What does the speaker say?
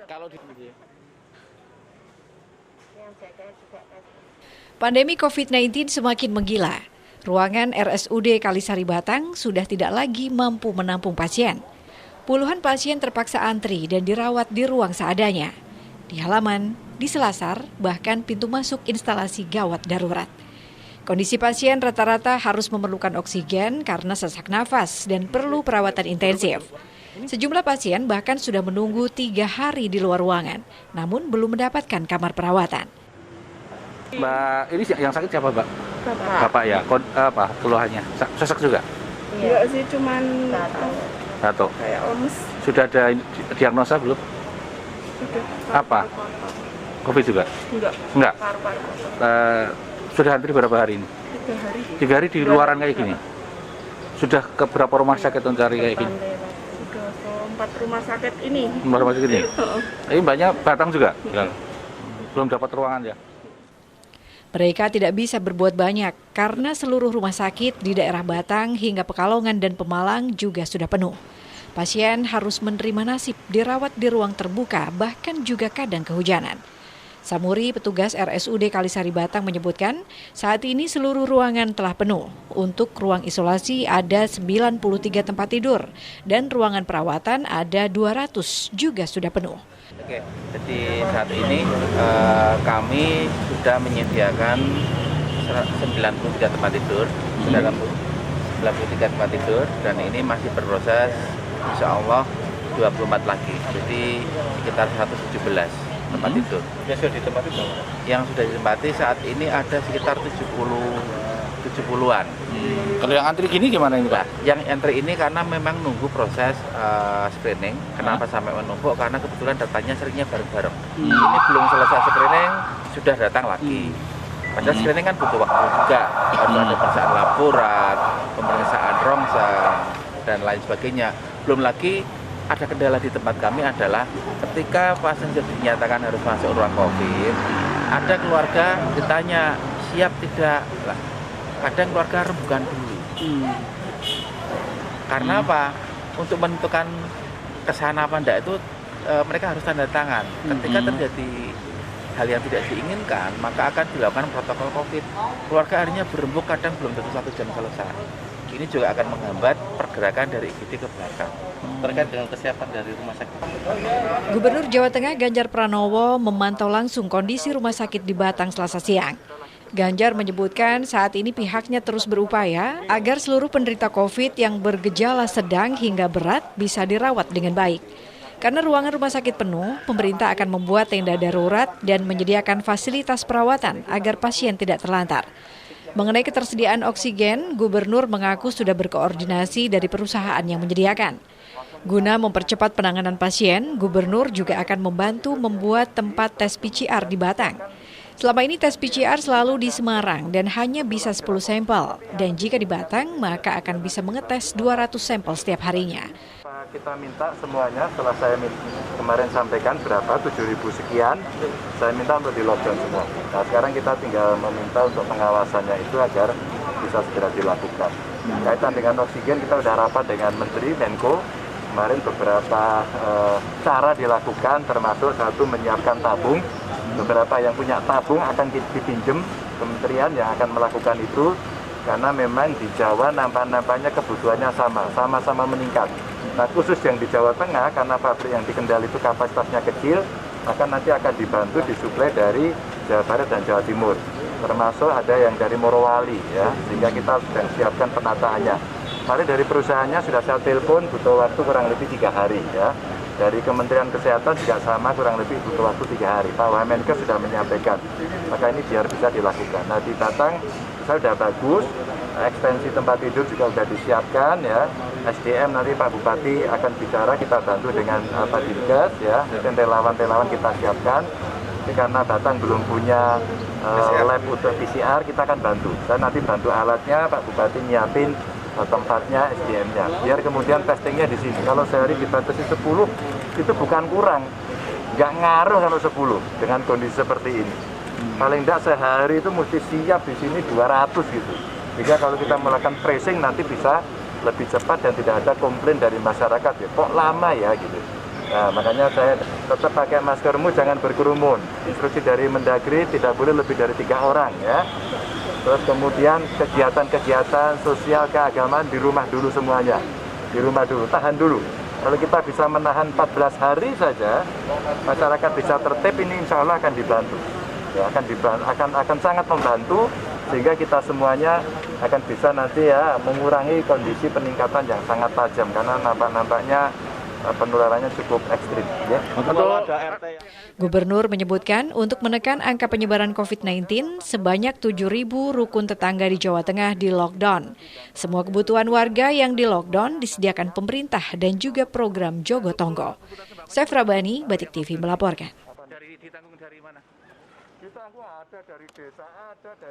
Kalau di Pandemi COVID-19 semakin menggila. Ruangan RSUD Kalisari Batang sudah tidak lagi mampu menampung pasien. Puluhan pasien terpaksa antri dan dirawat di ruang seadanya. Di halaman, di selasar, bahkan pintu masuk instalasi gawat darurat. Kondisi pasien rata-rata harus memerlukan oksigen karena sesak nafas dan perlu perawatan intensif. Sejumlah pasien bahkan sudah menunggu 3 hari di luar ruangan, namun belum mendapatkan kamar perawatan. Mbak, ini yang sakit siapa, Mbak? Bapak. Bapak ya. Keluhannya? Sesak juga? Iya sih, cuman Batuk. kayak lemes. Sudah ada diagnosa belum? Udah. Apa? COVID juga? Enggak. Paru-paru. Sudah antri berapa hari ini? 3 hari. 3 hari di luaran kayak gini? Sudah ke berapa rumah sakit mencari kayak gini? Udah ke 4 rumah sakit ini. Rumah sakit ini? Ini banyak Batang juga? Belum dapat ruangan ya? Mereka tidak bisa berbuat banyak karena seluruh rumah sakit di daerah Batang hingga Pekalongan dan Pemalang juga sudah penuh. Pasien harus menerima nasib dirawat di ruang terbuka, bahkan juga kadang kehujanan. Samuri, petugas RSUD Kalisari Batang menyebutkan, saat ini seluruh ruangan telah penuh. Untuk ruang isolasi ada 93 tempat tidur dan ruangan perawatan ada 200 juga sudah penuh. Oke, jadi saat ini kami sudah menyediakan 93 tempat tidur, sudah 93 tempat tidur, dan ini masih berproses, insya Allah 24 lagi, jadi sekitar 117 tempat tidur. Yang sudah ditempati berapa? Yang sudah ditempati saat ini ada sekitar 70-an. Kalau yang antri gini gimana ini, Pak? Yang entry ini karena memang nunggu proses screening. Kenapa sampai menumpuk? Karena kebetulan datanya seringnya bareng-bareng. Ini belum selesai screening, sudah datang lagi. Padahal screening kan butuh waktu juga. Harus ada pemeriksaan laporan, pemeriksaan rongsen, dan lain sebagainya. Belum lagi ada kendala di tempat kami adalah ketika pasien dinyatakan harus masuk ruang COVID, ada keluarga ditanya siap tidak? Lah, kadang keluarga rembukan dulu. Karena apa? Untuk menentukan kesana apa enggak itu mereka harus tanda tangan. Ketika terjadi hal yang tidak diinginkan, maka akan dilakukan protokol COVID. Keluarga akhirnya berembuk, kadang belum tentu 1 jam selesai. Ini juga akan menghambat pergerakan dari IGD ke belakang. Terkait dengan kesiapan dari rumah sakit. Gubernur Jawa Tengah Ganjar Pranowo memantau langsung kondisi rumah sakit di Batang Selasa siang. Ganjar menyebutkan saat ini pihaknya terus berupaya agar seluruh penderita COVID yang bergejala sedang hingga berat bisa dirawat dengan baik. Karena ruangan rumah sakit penuh, pemerintah akan membuat tenda darurat dan menyediakan fasilitas perawatan agar pasien tidak terlantar. Mengenai ketersediaan oksigen, Gubernur mengaku sudah berkoordinasi dari perusahaan yang menyediakan. Guna mempercepat penanganan pasien, Gubernur juga akan membantu membuat tempat tes PCR di Batang. Selama ini tes PCR selalu di Semarang dan hanya bisa 10 sampel. Dan jika di Batang, maka akan bisa mengetes 200 sampel setiap harinya. Kita minta semuanya, setelah saya kemarin sampaikan berapa, 7.000 sekian, saya minta untuk di lockdown semua. Nah sekarang kita tinggal meminta untuk pengawasannya itu agar bisa segera dilakukan. Kaitan dengan oksigen, kita sudah rapat dengan Menteri Menko, kemarin beberapa cara dilakukan, termasuk satu menyiapkan tabung. Beberapa yang punya tabung akan dipinjam kementerian yang akan melakukan itu, karena memang di Jawa nampaknya kebutuhannya sama-sama meningkat. Nah khusus yang di Jawa Tengah, karena pabrik yang di Kendal itu kapasitasnya kecil, maka nanti akan dibantu disuplai dari Jawa Barat dan Jawa Timur. Termasuk ada yang dari Morowali, ya, sehingga kita sedang siapkan penataannya. Mari dari perusahaannya sudah saya telepon, butuh waktu kurang lebih 3 hari, ya. Dari Kementerian Kesehatan juga sama, kurang lebih butuh waktu 3 hari. Pak Wamenkes sudah menyampaikan, maka ini biar bisa dilakukan. Nah di Batang saya sudah bagus, ekstensi tempat tidur juga sudah disiapkan, ya. SDM nanti Pak Bupati akan bicara, kita bantu dengan Pak Dinkes, ya. Mungkin relawan-relawan kita siapkan. Tapi karena Batang belum punya lab untuk PCR, kita akan bantu. Saya nanti bantu alatnya, Pak Bupati nyiapin tempatnya, SDM-nya. Biar kemudian testingnya di sini. Kalau sehari dibatasi 10, itu bukan kurang. Nggak ngaruh kalau 10 dengan kondisi seperti ini. Paling tidak sehari itu mesti siap di sini 200 gitu. Jika kalau kita melakukan tracing nanti bisa lebih cepat dan tidak ada komplain dari masyarakat, ya kok lama ya gitu. Nah makanya saya tetap pakai maskermu, jangan berkerumun. Instruksi dari Mendagri tidak boleh lebih dari 3 orang ya. Terus kemudian kegiatan-kegiatan sosial keagamaan di rumah dulu semuanya. Di rumah dulu, tahan dulu. Kalau kita bisa menahan 14 hari saja, masyarakat bisa tertib, ini insya Allah akan dibantu. Ya, akan sangat membantu sehingga kita semuanya akan bisa nanti ya mengurangi kondisi peningkatan yang sangat tajam karena nampaknya penularannya cukup ekstrim. Ya. Gubernur menyebutkan untuk menekan angka penyebaran COVID-19, sebanyak 7.000 rukun tetangga di Jawa Tengah di lockdown. Semua kebutuhan warga yang di lockdown disediakan pemerintah dan juga program Jogo Tonggo. Chef Rabani, Batik TV melaporkan. Ditanggung dari mana? Ditanggung ada dari desa, ada dari